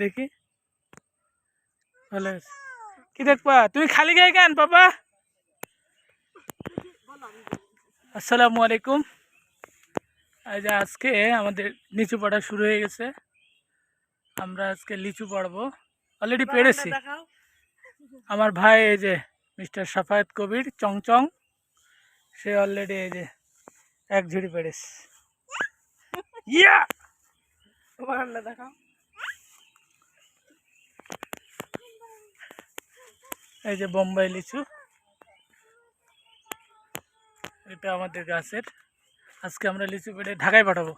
দেখি ভালো আছে কি দেখবা তুমি খালি গায়ে কেন বাবা আসসালামু আলাইকুম আজকে আমাদের লিচু পড়া শুরু হয়ে গেছে আমরা আজকে লিচু পড়বো অলরেডি পেরেছি আমার ভাই এই যে মিস্টার সাফায়েত কবির চংচং সে অলরেডি এই যে এক ঝুড়ি পেরেছে ইয়া দেখাও এই যে বোম্বাই লিচু এটা আমাদের গাছের আজকে আমরা লিচু পেড়ে ঢাকায় পাঠাবো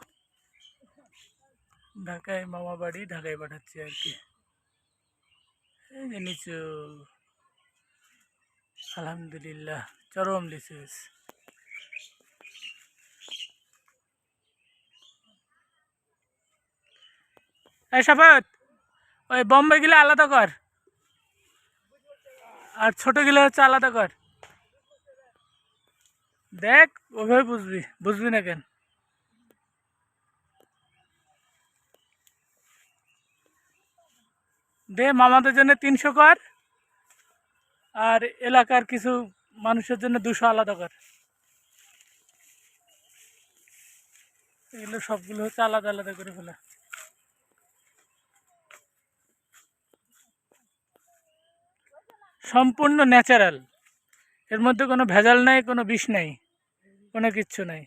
ঢাকায় মামা বাড়ি ঢাকায় পাঠাচ্ছি আর কি এই যে লিচু আলহামদুলিল্লাহ চরম লিচু হয়েছে এই সাফাত ওই বোম্বাই গিলা আলাদা কর আর ছোট গিলা হচ্ছে আলাদা কর দেখ ওভাবে বুঝবি না কেন দে মামাদের জন্য 300 কর আর এলাকার কিছু মানুষের জন্য 200 আলাদা কর এগুলো সবগুলো হচ্ছে আলাদা আলাদা করে ফেলা সম্পূর্ণ ন্যাচারাল এর মধ্যে কোনো ভেজাল নাই কোনো বিষ নাই কোনো কিচ্ছু নাই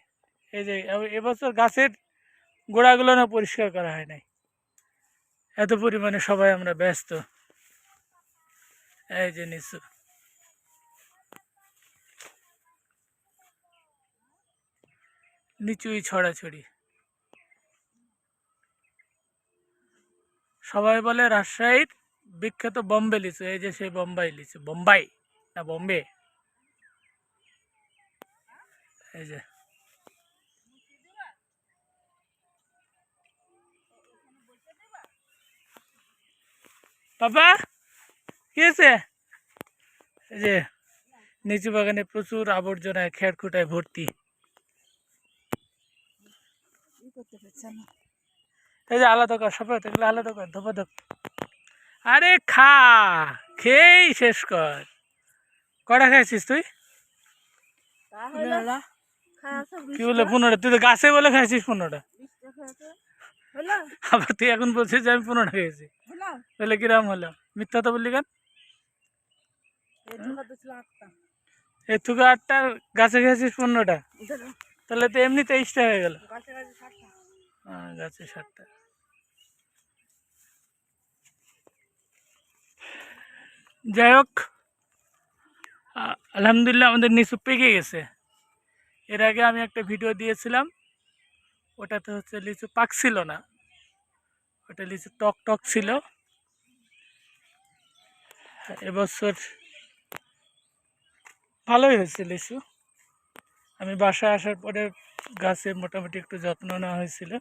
এই যে এবছর গাছের গোড়াগুলো না পরিষ্কার করা হয় নাই এত পরিমাণে সবাই আমরা ব্যস্ত এই যে নিচু নিচুই ছড়াছড়ি সবাই বলে রাজশাহীর বিখ্যাত বোম্বে লিচু এই যে সেই বোম্বাই লিচু বোম্বাই না বোম্বে এই যে বাবা কি হয়েছে এই যে নিচু বাগানে প্রচুর আবর্জনায় খেয়ারখুটায় ভর্তি এই যে আলাদা কর সবাই এগুলো আলাদা কর ধোপা ধোপ আরে খা খেয়েই শেষ কর কটা খাইছিস তুই কি বলে 15টা তুই তো গাছে বলে খাইছিস 15টা আবার তুই এখন বলছিস যে আমি 15টা খেয়েছি তাহলে কিরম হলো মিথ্যা তো বললি কেন এই তুকে 8টা গাছে খেয়েছিস 15টা তাহলে তো এমনি 23টা হয়ে গেল গাছে 7টা যাই হোক আলহামদুলিল্লাহ আমাদের নিচু পেকে গেছে এর আগে আমি একটা ভিডিও দিয়েছিলাম ওটাতে হচ্ছে লিচু পাকছিল না ওটা লিচু টক টক ছিল এবছর ভালোই হয়েছে লিচু আমি বাসায় আসার পরে গাছে মোটামুটি একটু যত্ন নেওয়া হয়েছিল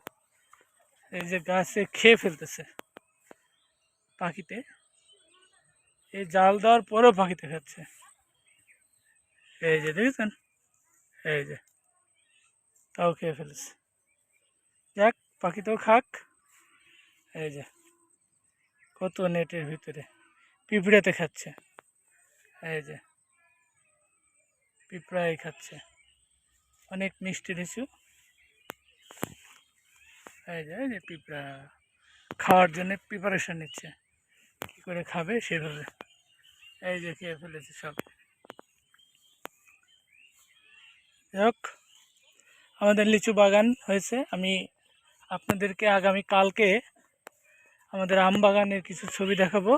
এই যে গাছে খেয়ে ফেলতেছে পাখিতে এই জাল দেওয়ার পরেও পাখিতে খাচ্ছে এই যে দেখেছেন এই যে তাও খেয়ে ফেলেছে যাক পাখিতেও খাক এই যে কত নেটের ভিতরে পিঁপড়াতে খাচ্ছে এই যে পিঁপড়াই খাচ্ছে অনেক মিষ্টি লিচু এই যে পিঁপড়া খাওয়ার জন্য প্রিপারেশন নিচ্ছে কী করে খাবে সেভাবে এই যে খেয়ে ফেলেছে সব যাক আমাদের লিচু বাগান হয়েছে আমি আপনাদেরকে আগামী কালকে আমাদের আম বাগানের কিছু ছবি দেখাবো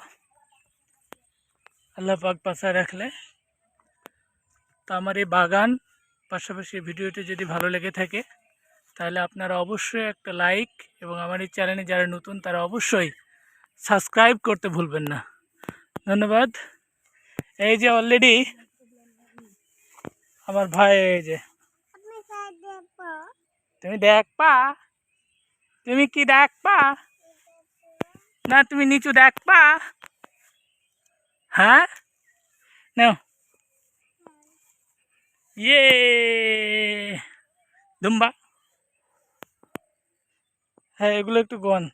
আল্লাহ পাক বাঁচায় রাখলে তো আমার এই বাগান পাশাপাশি ভিডিওটি যদি ভালো লেগে থাকে তাহলে আপনারা অবশ্যই একটা লাইক এবং আমার এই চ্যানেলে যারা নতুন তারা অবশ্যই সাবস্ক্রাইব করতে ভুলবেন না ধন্যবাদ এই যে অলরেডি আমার ভাই এই যে তুমি দেখবা তুমি কি দেখবা না তুমি নিচু দেখবা হ্যাঁ নাও ইয়ে দুম্বা হ্যাঁ এগুলো একটু গন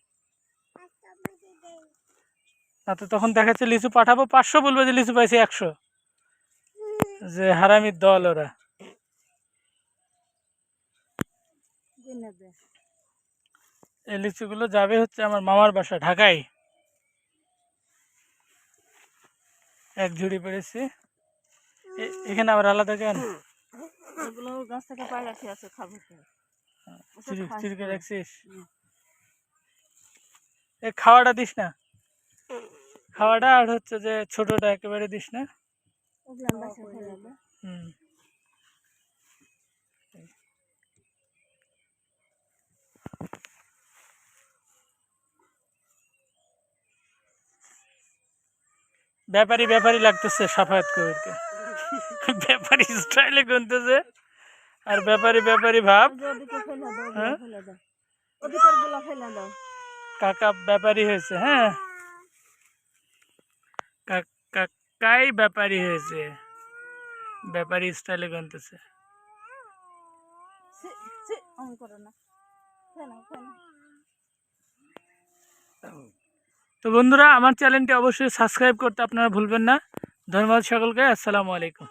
না তো তখন দেখাচ্ছে লিচু পাঠাবো 500, বলবে যে লিচু পাইছে 100, যে হারামির দল ওরা। এই লিচুগুলো যাবে হচ্ছে আমার মামার বাসা ঢাকায়। এক ঝুড়ি পেরেছি। এখানে আবার আলাদা কেন? এগুলো গাছ থেকে পাই রাখি আছে, খাবো চিরকে রাখছিস? এ খাওয়াটা দিস না, খাওয়াটা আর হচ্ছে যে ছোটটা একেবারে দিস না। হুম, ব্যাপারী ব্যাপারী লাগতেছে সাফায়াত কবিরকে। ব্যাপারী স্টাইলে গুনতেছে আর ব্যাপারী ব্যাপারী ভাব। হ্যাঁ, কাকা ব্যাপারী হয়েছে। হ্যাঁ, কাকাই ব্যাপারী হয়েছে, ব্যাপারী স্টাইলে গুনতেছে। তো বন্ধুরা, আমার চ্যানেলটি অবশ্যই সাবস্ক্রাইব করতে আপনারা ভুলবেন না। ধন্যবাদ সকলকে। আসসালামু আলাইকুম।